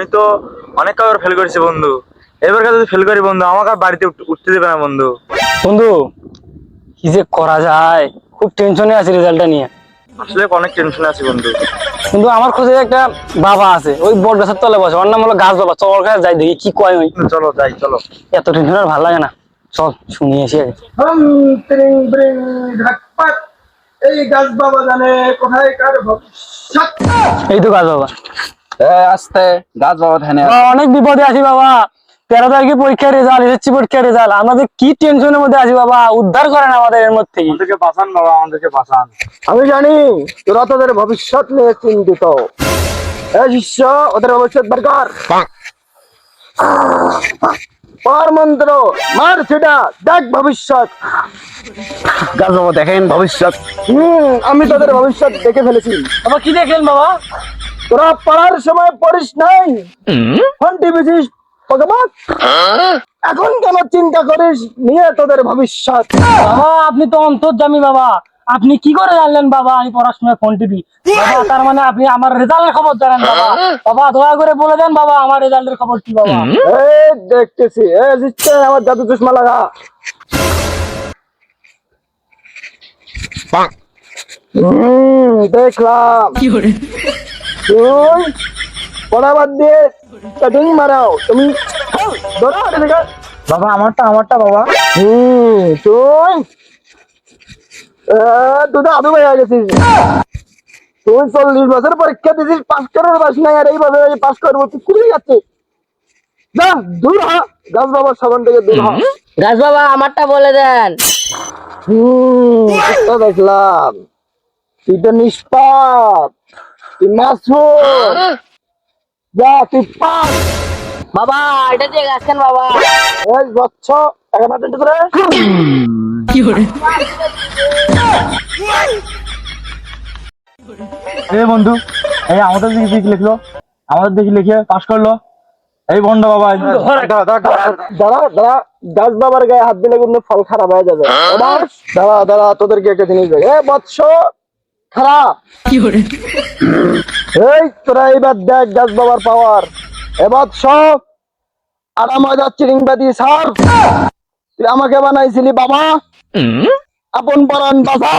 আমি তো অনেক কবার ফেল করেছি বন্ধু। এবার যদি ফেল করি বন্ধু, আমাকে আর বাড়িতে উঠতে দেবে না বন্ধু। বন্ধু কি যে করা যায়, খুব টেনশনে আছি রেজাল্টটা নিয়ে। আসলে অনেক টেনশন আছে বন্ধু। কিন্তু আমার খোঁজে একটা বাবা আছে, ওই বট গাছের তলে বসে, ওর নাম হলো গাছ বাবা। চল ওর কাছে যাই, দেখি কি কয় ওই। চলো যাই, চলো। এত টেনশন আর ভালো লাগে না, চল শুনি আসি আগে। এই গাছ বাবা জানে কোথায় কার ভবিষ্যৎ। এই তো গাছ বাবা। আস্তে গাছ বাবা ধ্যানে বাবা, অনেক বিপদে আছি বাবা। 13 তারিখে পরীক্ষার রেজাল্ট, এসএসসি পরীক্ষার রেজাল্ট, আমাদের কি টেনশনের মধ্যে আছি বাবা, উদ্ধার করেন আমাদের এর মধ্যে থেকে। আমাদেরকে বাঁচান বাবা, আমাদেরকে বাঁচান। আমি জানি তোরা তোদের ভবিষ্যৎ নিয়ে চিন্তিত। এই শিষ্য, ওদের ভবিষ্যৎ বের কর। পার মন্ত্র মার সেটা দেখ ভবিষ্যৎ। গাছ বাবা দেখেন ভবিষ্যৎ। আমি তোদের ভবিষ্যৎ দেখে ফেলেছি। বাবা কি দেখলেন বাবা? তোরা পড়ার সময় পড়িস নাই, ফোন টিভিছিস পকেমন। এখন কেন চিন্তা করিস নিয়ে তোদের ভবিষ্যৎ? বাবা আপনি তো অন্তর্যামী বাবা, আপনি কি করে জানলেন বাবা আমি পড়াশোনায় ফোন টিপি? বাবা তার মানে আপনি আমার রেজাল্টের খবর জানেন বাবা? বাবা দয়া করে বলে দেন বাবা আমার রেজাল্টের খবর কি বাবা? এই দেখতেছি, এই জিতছে আমার জাদু চশমা লাগা। দেখলাম তুই পড়া বাদ দিয়ে কাটিং মারাও। তুমি ধরো এদিকে। বাবা আমারটা বাবা। তুই তুই তো আদু হয়ে গেছিস। তুই 40 বছর পরীক্ষা দিছিস, পাস করার বাস নাই, আর এই বছর পাস করবো তুই কুড়ি যাচ্ছে। যা দূর হ, গাছ বাবার সাবান থেকে দূর হ। গাছ বাবা আমারটা বলে দেন। তো দেখলাম তুই তো নিষ্পাপ, তুই মাসুম। যা তুই পাস। বাবা এটা দিয়ে গাছেন বাবা। এই বচ্চ টাকা না দিতে করে এই বন্ধু, এই আমাদের দিকে লিখলো, আমাদের দিকে লিখে পাস করলো। এই বন্ড বাবা, দাঁড়া দাঁড়া, গাছ বাবার গায়ে হাত দিলে কিন্তু ফল খারাপ হয়ে যাবে। দাঁড়া দাঁড়া, তোদেরকে একটা জিনিস দেখ। এ বৎস খারাপ, এই তোরা এইবার দেখ গাছ বাবার পাওয়ার। এ বৎস আড়া ময়দা চিরিংবাদি সার, তুই আমাকে বানাইছিলি বাবা, আপন পরাণ বাবা।